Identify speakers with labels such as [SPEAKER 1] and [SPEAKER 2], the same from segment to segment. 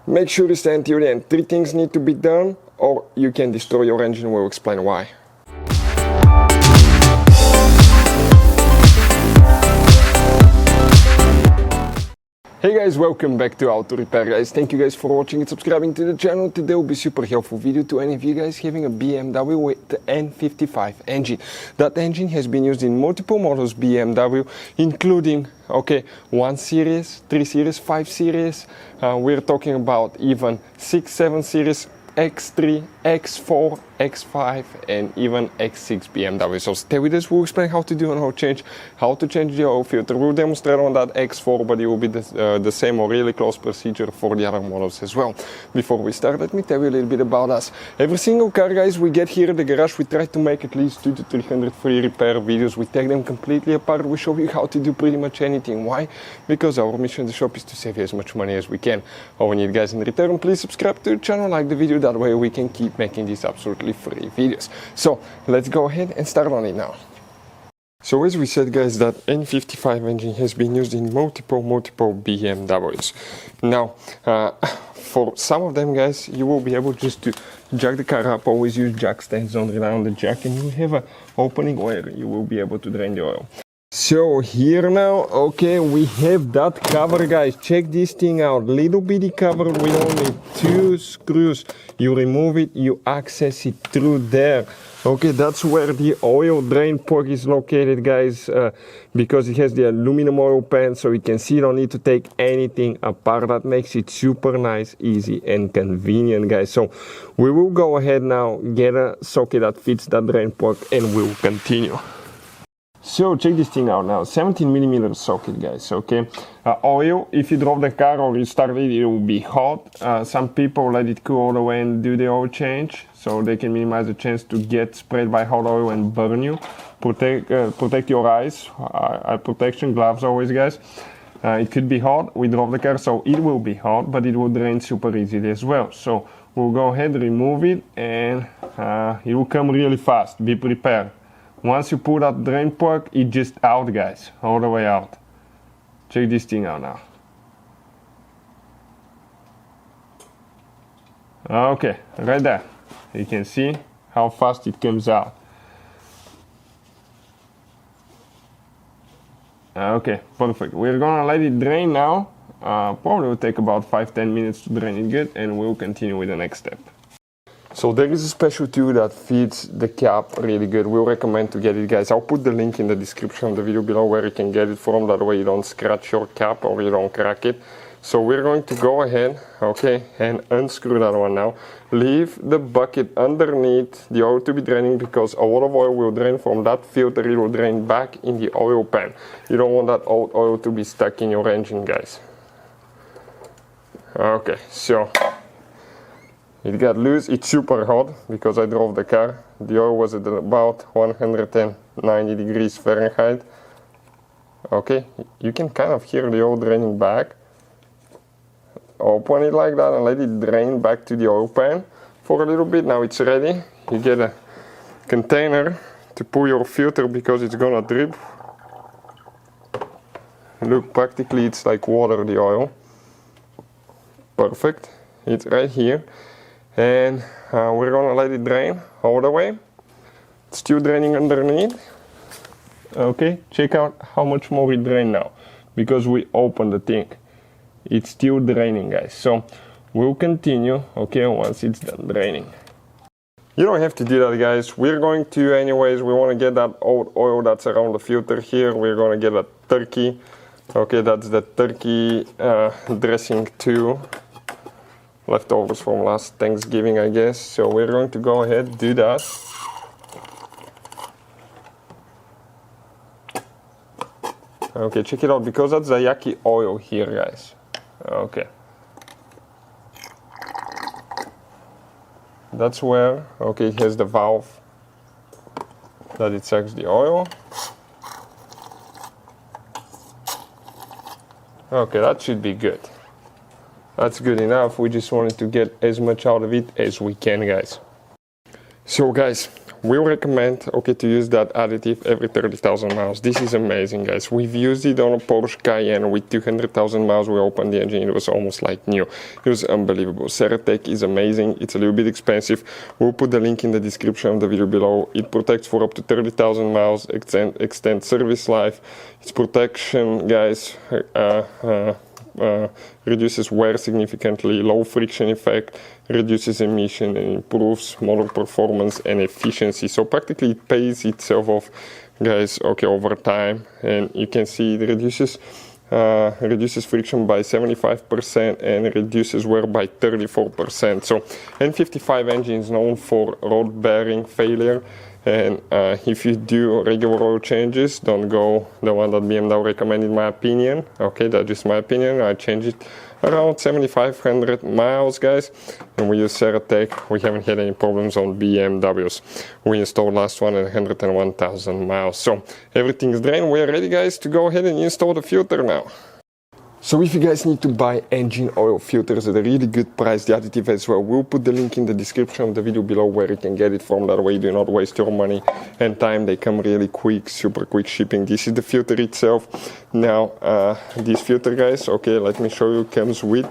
[SPEAKER 1] Make sure you stay until the end. 3 things need to be done or you can destroy your engine. We'll explain why. Hey guys, welcome back to Auto Repair guys. Thank you guys for watching and subscribing to the channel. Today will be super helpful video to any of you guys having a BMW with the N55 engine. That engine has been used in multiple models BMW, including 1 series, 3 series, 5 series. We're talking about even 6, 7 series, X3, X4, X5 and even X6 BMW. So stay with us, we'll explain how to do and how to change the oil filter. We'll demonstrate on that X4, but it will be the same or really close procedure for the other models as well. Before we start, let me tell you a little bit about us. Every single car guys we get here at the garage, we try to make at least 200 to 300 free repair videos. We take them completely apart, we show you how to do pretty much anything. Why? Because our mission in the shop is to save you as much money as we can. All we need guys in return, please subscribe to the channel, like the video, that way we can keep making these absolutely free videos. So let's go ahead and start on it now. So as we said guys, that N55 engine has been used in multiple BMWs. Now for some of them guys, you will be able just to jack the car up, always use jack stands, don't rely on the jack, and you have an opening where you will be able to drain the oil. So here now, we have that cover guys. Check this thing out, little bitty cover with only 2 screws. You remove it, you access it through there. That's where the oil drain port is located guys, because it has the aluminum oil pan, so you can see you don't need to take anything apart. That makes it super nice, easy and convenient guys. So we will go ahead now, get a socket that fits that drain port and we'll continue. So check this thing out now, 17mm socket guys, oil, if you drove the car or you started it will be hot. Some people let it cool all the way and do the oil change, so they can minimize the chance to get sprayed by hot oil and burn you. Protect your eyes, eye protection, gloves always guys. It could be hot, we drove the car, so it will be hot, but it will drain super easily as well. So we'll go ahead, remove it, and it will come really fast, be prepared. Once you pull that drain plug, it's just out guys, all the way out. Check this thing out now. Right there. You can see how fast it comes out. Perfect. We're gonna let it drain now. Probably will take about 5-10 minutes to drain it good, and we'll continue with the next step. So there is a special tool that fits the cap really good. We'll recommend to get it guys. I'll put the link in the description of the video below where you can get it from. That way you don't scratch your cap or you don't crack it. So we're going to go ahead, and unscrew that one now. Leave the bucket underneath the oil to be draining, because a lot of oil will drain from that filter. It will drain back in the oil pan. You don't want that old oil to be stuck in your engine guys. So it got loose. It's super hot because I drove the car. The oil was at about 190 degrees Fahrenheit. You can kind of hear the oil draining back. Open it like that and let it drain back to the oil pan for a little bit. Now it's ready. You get a container to pull your filter because it's gonna drip. Look, practically it's like water, the oil. Perfect. It's right here. And we're gonna let it drain all the way. It's still draining underneath. Check out how much more it drained now, because we opened the thing. It's still draining guys. So we'll continue, once it's done draining. You don't have to do that guys. We're going to anyways. We want to get that old oil that's around the filter here. We're going to get a turkey. That's the turkey dressing too. Leftovers from last Thanksgiving I guess. So we're going to go ahead and do that. Check it out, because that's the yucky oil here guys. That's where it has the valve that it sucks the oil. That should be good. That's good enough. We just wanted to get as much out of it as we can guys. So guys, we recommend, okay, to use that additive every 30,000 miles. This is amazing, guys. We've used it on a Porsche Cayenne with 200,000 miles. We opened the engine, it was almost like new. It was unbelievable. Ceratec is amazing. It's a little bit expensive. We'll put the link in the description of the video below. It protects for up to 30,000 miles, extend service life. Its protection, guys, reduces wear significantly, low friction effect, reduces emission, and improves motor performance and efficiency. So practically it pays itself off, guys, okay, over time. And you can see it reduces friction by 75% and reduces wear by 34%. So N55 engine is known for road bearing failure. And if you do regular oil changes, don't go the one that BMW recommended, in my opinion. Okay, that's just my opinion. I changed it around 7,500 miles, guys. And we use Ceratec. We haven't had any problems on BMWs. We installed last one at 101,000 miles. So everything is drained. We are ready, guys, to go ahead and install the filter now. So if you guys need to buy engine oil filters at a really good price, the additive as well, we'll put the link in the description of the video below where you can get it from. That way you do not waste your money and time. They come really quick, super quick shipping. This is the filter itself. Now this filter, guys, okay, let me show you, comes with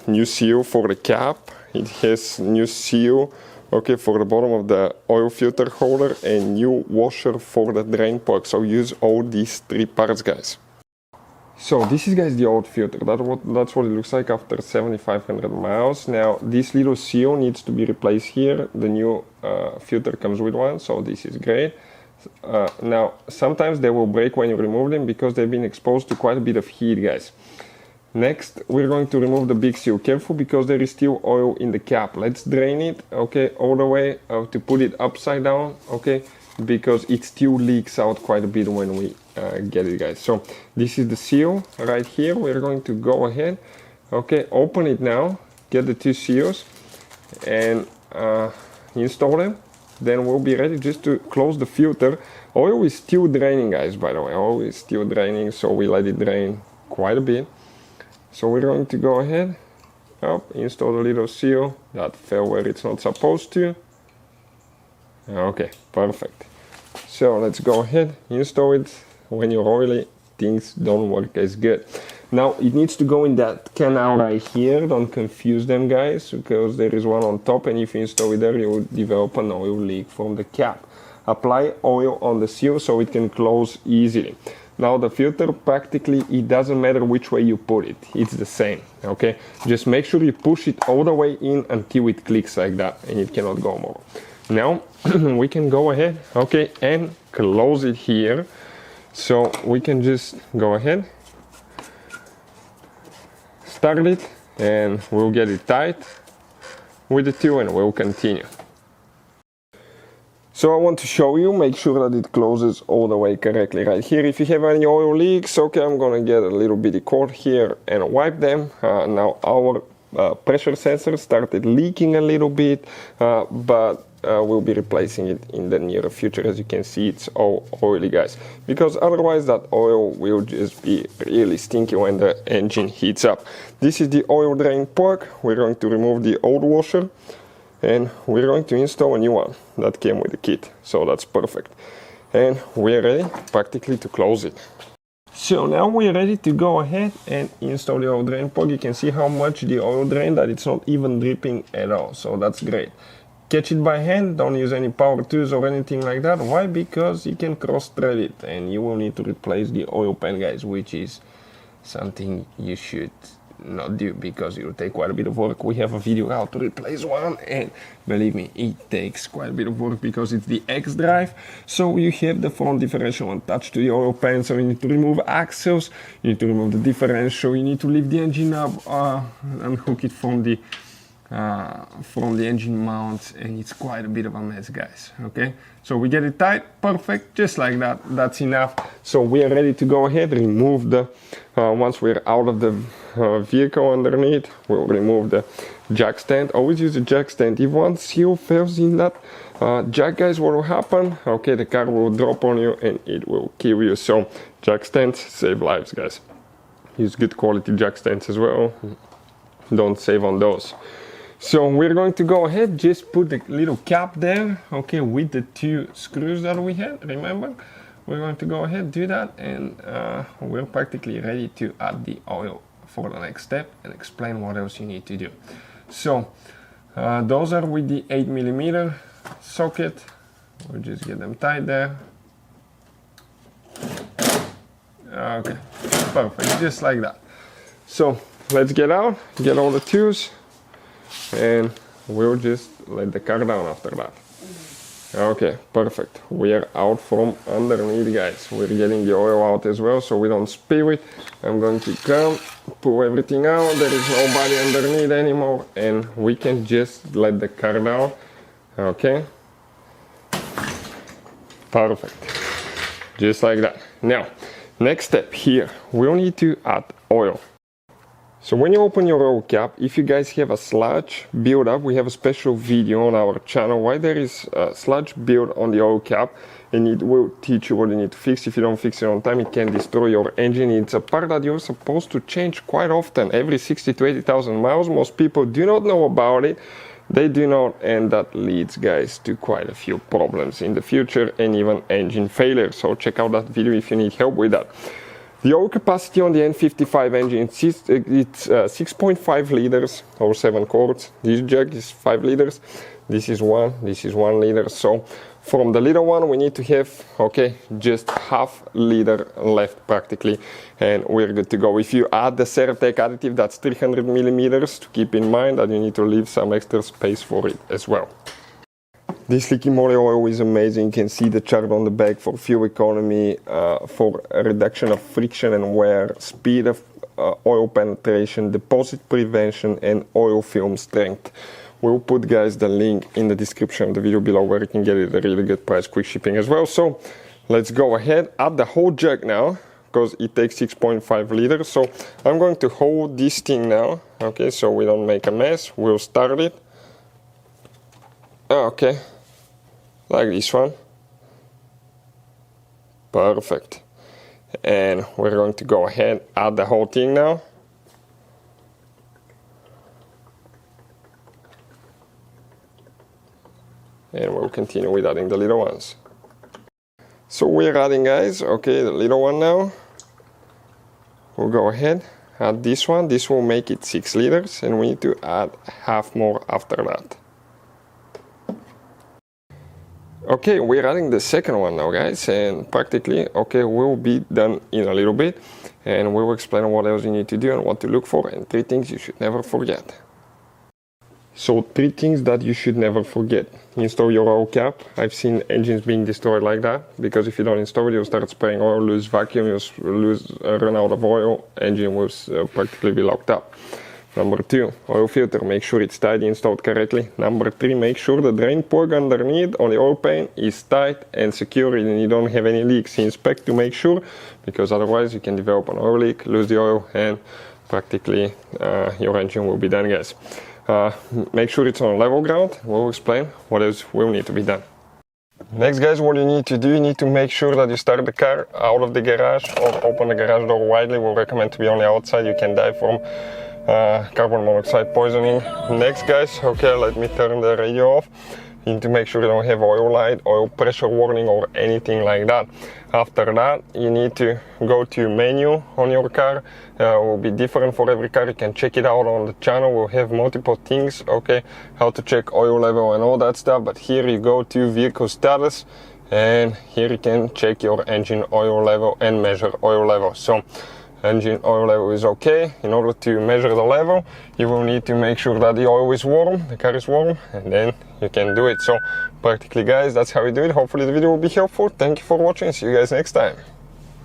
[SPEAKER 1] new seal for the cap. It has new seal, okay, for the bottom of the oil filter holder, and new washer for the drain plug. So use all these three parts, guys. So this is, guys, the old filter. That's what it looks like after 7,500 miles. Now this little seal needs to be replaced here. The new filter comes with one, so this is great. Now sometimes they will break when you remove them because they've been exposed to quite a bit of heat, guys. Next, we're going to remove the big seal. Careful, because there is still oil in the cap. Let's drain it, okay, all the way to put it upside down, okay, because it still leaks out quite a bit when we get it, guys. So this is the seal right here. We're going to go ahead, okay, open it now, get the two seals and install them. Then we'll be ready just to close the filter. Oil is still draining, guys, by the way. Oil is still draining, so we let it drain quite a bit. So we're going to go ahead, install the little seal that fell where it's not supposed to. Okay, perfect. So let's go ahead, install it. When you're oily, things don't work as good. Now it needs to go in that canal right here. Don't confuse them, guys, because there is one on top, and if you install it there, you will develop an oil leak from the cap. Apply oil on the seal so it can close easily. Now the filter, practically, it doesn't matter which way you put it, it's the same, okay? Just make sure you push it all the way in until it clicks like that, and it cannot go more. Now we can go ahead, okay, and close it here. So we can just go ahead, start it, and we'll get it tight with the two, and we'll continue. So I want to show you, make sure that it closes all the way correctly right here. If you have any oil leaks, okay, I'm gonna get a little bitty cord here and wipe them. Now our pressure sensor started leaking a little bit, but we'll be replacing it in the near future. As you can see, it's all oily, guys, because otherwise that oil will just be really stinky when the engine heats up. This is the oil drain plug. We're going to remove the old washer, and we're going to install a new one that came with the kit, so that's perfect. And we're ready practically to close it. So now we're ready to go ahead and install the oil drain plug. You can see how much the oil drained, that it's not even dripping at all, so that's great. Catch it by hand, don't use any power tools or anything like that. Why? Because you can cross thread it and you will need to replace the oil pan, guys, which is something you should not do because it will take quite a bit of work. We have a video how to replace one, and believe me, it takes quite a bit of work because it's the XDRIVE. So you have the front differential attached to the oil pan, so you need to remove axles, you need to remove the differential, you need to lift the engine up, unhook it from the engine mount, and it's quite a bit of a mess, guys. Okay, so we get it tight, perfect, just like that. That's enough. So we are ready to go ahead, remove the once we're out of the vehicle underneath, we'll remove the jack stand. Always use a jack stand. If one seal fails in that jack, guys, what will happen? Okay, the car will drop on you and it will kill you. So jack stands save lives, guys. Use good quality jack stands as well. Don't save on those. So we're going to go ahead, just put the little cap there, okay, with the 2 screws that we had, remember? We're going to go ahead, do that, and we're practically ready to add the oil for the next step and explain what else you need to do. So those are with the 8mm socket. We'll just get them tied there. Okay, perfect, just like that. So let's get out, get all the tools, and we'll just let the car down after that. Okay, perfect. We are out from underneath, guys. We're getting the oil out as well, so we don't spill it. I'm going to come, pull everything out. There is nobody underneath anymore, and we can just let the car down. Okay. Perfect. Just like that. Now, next step here, we'll need to add oil. So when you open your oil cap, if you guys have a sludge build-up, we have a special video on our channel why there is a sludge build on the oil cap, and it will teach you what you need to fix. If you don't fix it on time, it can destroy your engine. It's a part that you're supposed to change quite often, every 60 to 80,000 miles. Most people do not know about it. They do not, and that leads, guys, to quite a few problems in the future and even engine failure. So check out that video if you need help with that. The oil capacity on the N55 engine, it's 6.5 liters or 7 quarts. This jug is 5 liters. This is 1 liter. So from the little one, we need to have, okay, just half liter left practically, and we're good to go. If you add the Ceratec additive, that's 300mm, to keep in mind that you need to leave some extra space for it as well. This leaky moly oil is amazing. You can see the chart on the back for fuel economy, for a reduction of friction and wear, speed of oil penetration, deposit prevention, and oil film strength. We'll put, guys, the link in the description of the video below where you can get it at a really good price, quick shipping as well. So let's go ahead, add the whole jug now, because it takes 6.5 liters. So I'm going to hold this thing now, okay, so we don't make a mess. We'll start it. Okay, like this one. Perfect. And we're going to go ahead, add the whole thing now. And we'll continue with adding the little ones. So we're adding, guys, okay, the little one now. We'll go ahead, add this one. This will make it 6 liters, and we need to add half more after that. Okay, we're adding the second one now, guys, and practically, okay, we'll be done in a little bit, and we will explain what else you need to do and what to look for, and 3 things you should never forget. So 3 things that you should never forget. Install your oil cap. I've seen engines being destroyed like that, because if you don't install it, you'll start spraying oil, lose vacuum, you'll run out of oil, engine will practically be locked up. Number 2, oil filter, make sure it's tight, installed correctly. Number 3, make sure the drain plug underneath on the oil pan is tight and secure and you don't have any leaks. Inspect to make sure, because otherwise you can develop an oil leak, lose the oil, and practically your engine will be done, guys. Make sure it's on level ground. We'll explain what else will need to be done. Next, guys, what you need to do, you need to make sure that you start the car out of the garage or open the garage door widely. We'll recommend to be on the outside. You can die from carbon monoxide poisoning. Next, guys, okay, let me turn the radio off. You need to make sure you don't have oil light, oil pressure warning, or anything like that. After that, you need to go to menu on your car. It will be different for every car. You can check it out on the channel. We'll have multiple things, okay, how to check oil level and all that stuff. But here you go to vehicle status, and here you can check your engine oil level and measure oil level. So engine oil level is okay. In order to measure the level, you will need to make sure that the oil is warm, the car is warm, and then you can do it. So practically, guys, that's how you do it. Hopefully the video will be helpful. Thank you for watching. See you guys next time.